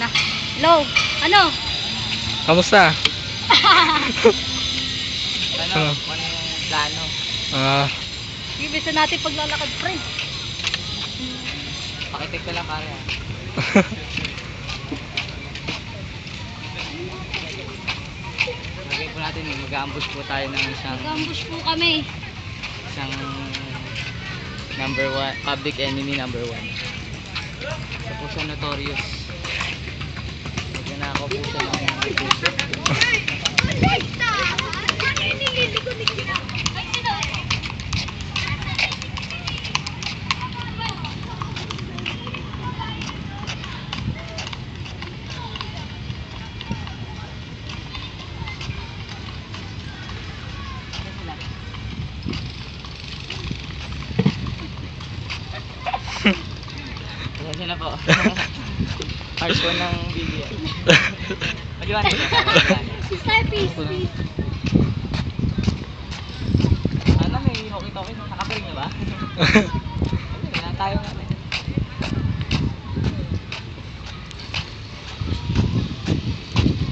na. Hello? Ano? Kamusta? Ano? Ano yung plano? Ibisa natin paglalakad, friend. Pakitig ko lang pare ah. Lagay po natin mag-ambush po tayo ng isang Mag-ambush po kami. number 1, public enemy number 1. Ito po siya notorious. Magnanakaw po siya ng Pasensya na po. Hard po ng video. Mag-iwanan ka. Peace. Ano, may hoki-toki. Nakapiring na ba? Kailangan tayo nga.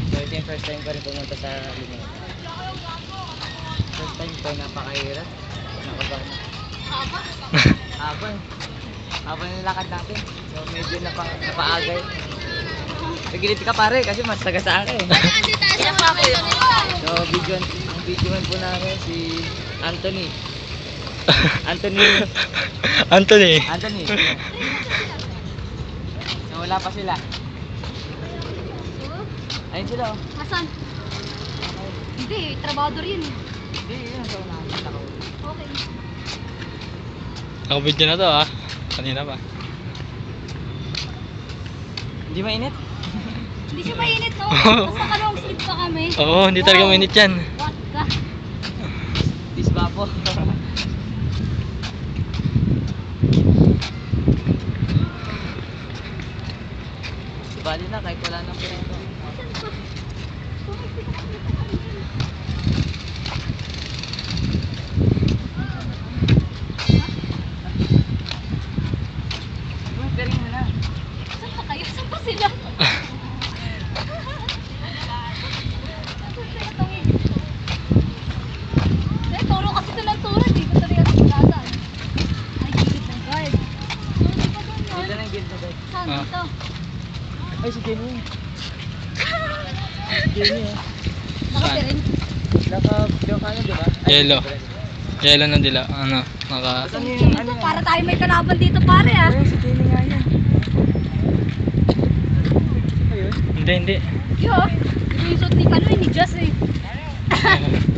So ito yung first time ko rin pumunta sa Limay. First time ko, napakahirap. Nakabang. Habang nilakad natin. So medyo napaagay. Nagilid ka pare kasi mas sagasaan ka eh. So ang videoan po namin si Anthony. Anthony. So wala pa sila. Ayun sila oh. Asan? Hindi, trabador yun eh. Hindi, yun. So nakakita ko. Okay. Ako video na to Kanina pa. Hindi mainit? Hindi siya mainit, no? Basta ka-long sleeve pa kami. Oo, hindi talaga mainit yan. What ka? Disba po. Subali na kahit wala nang pinito. Pero yun na. Saan pa kayo? Saan pa sila? Turo kasi ito ng turo. Di ba talaga natin? Ay, gilid ng guard. Di ba doon Dito yun? na yung guild na guys. Saan dito? Ay, si Jenny. Si Jenny oh. Nakapirin? Naka-ano diba? Ay, Yellow. pala. Yelo na dila. Naka... Saan yung ano yan? Para tayo may kalaban dito, pare ah. Ayun, si Jenny nga yan. Ayun. Hindi. Yo, ito yung suit ni Kanoy, ni Jess eh.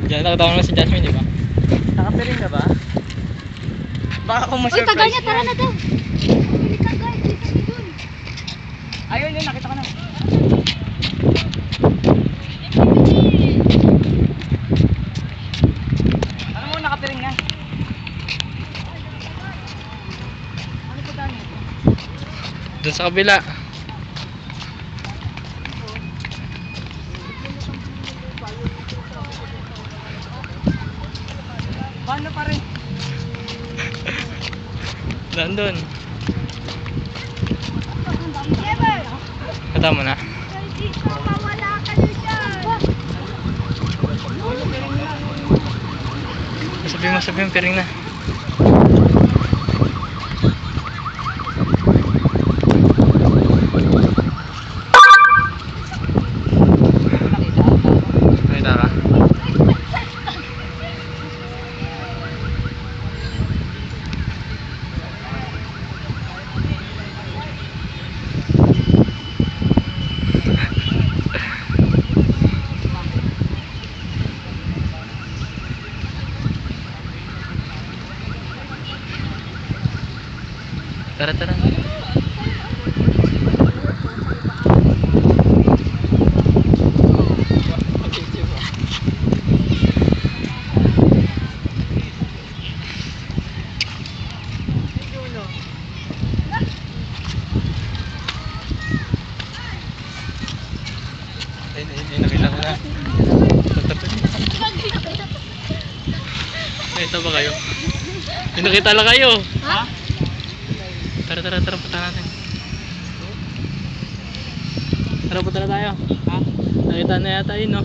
Diyan nakatawa naman si Jasmine, di ba? Nakapiring ka ba? Baka kung Uy, ma-surprise tagal niya, tara na daw. Bili ka guys, dito ni Dun. Ayun, yun, nakita ko na. Ano mo, nakapiring nga. Ano po dami? Doon sa kabila. Paano pa rin? Nandun. Kata mo na. Mawala ka na dyan. Sabi mo, piring na. Nakita ka? Tara. Nakita ko na. Nakita ba kayo? Pinakita lang kayo. Ha? Tara, punta natin. Tara, punta na tayo. Ha? Nakita na yata yun, no?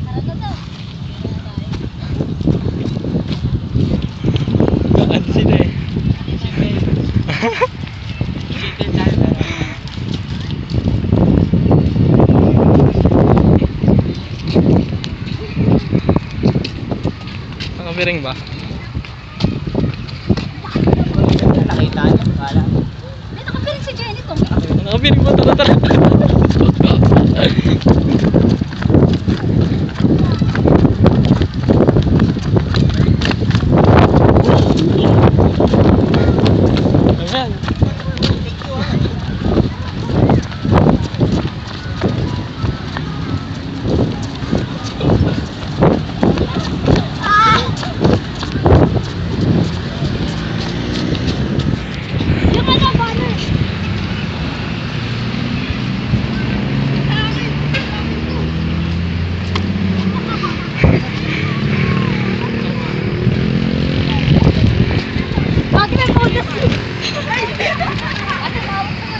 Tara na to. Gaan sila eh. Chicken tayo. Nakapiring ba? Nakita niyo? Wala. May nakapiling si Jenny to. Nakapiring ba? Tara, tara. Ayan. Yung ano, banner. Bakit may podcast? Ate, tawag ka na.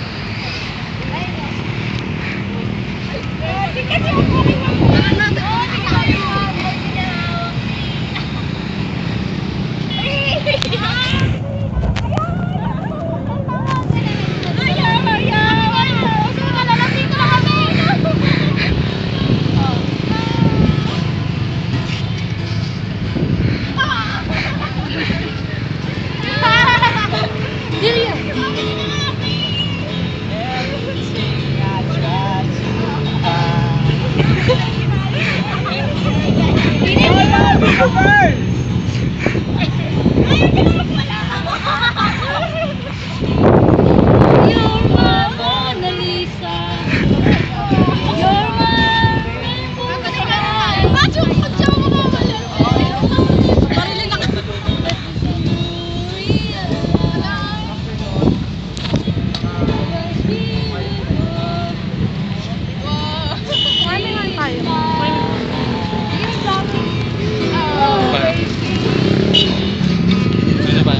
Ano ba?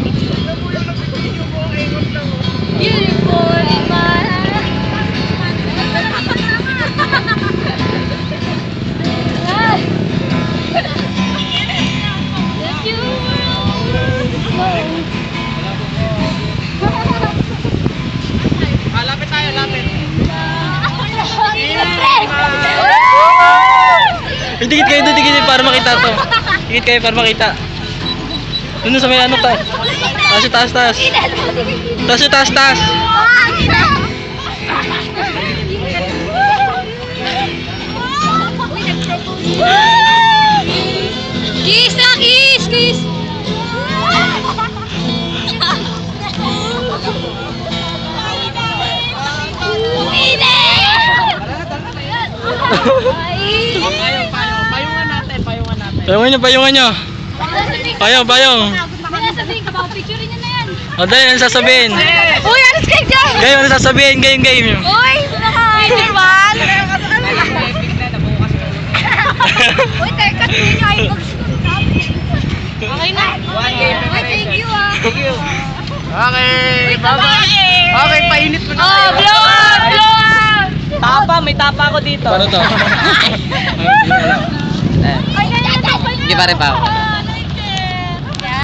Beautiful man. That you Lapit tayo, lapit. Dikit kayo doon, dikit para makita to. Dikit kayo para makita. Doon sa may ano tayo. Taas, taas, taas. Taas, taas, taas. Kiss na, kiss, kiss. Payungan natin, payungan natin. Payungan nyo, payungan nyo. Payong, payong. May sasabihin ka ba? Picture niya na yan. O, dahil ano sasabihin? Uy, alis kayo dyan! Game, ano sasabihin? Game, game. Uy, picture man! Uy, terkat mo niya ay okay na. Uy, thank you ah. Thank you. Okay, bye-bye. Okay, painit mo na Oh, kayo. blow up! Blow up! Tapa, may tapa ako dito. Paano to? Ay, ganyan na. Hindi pa rin pa ako.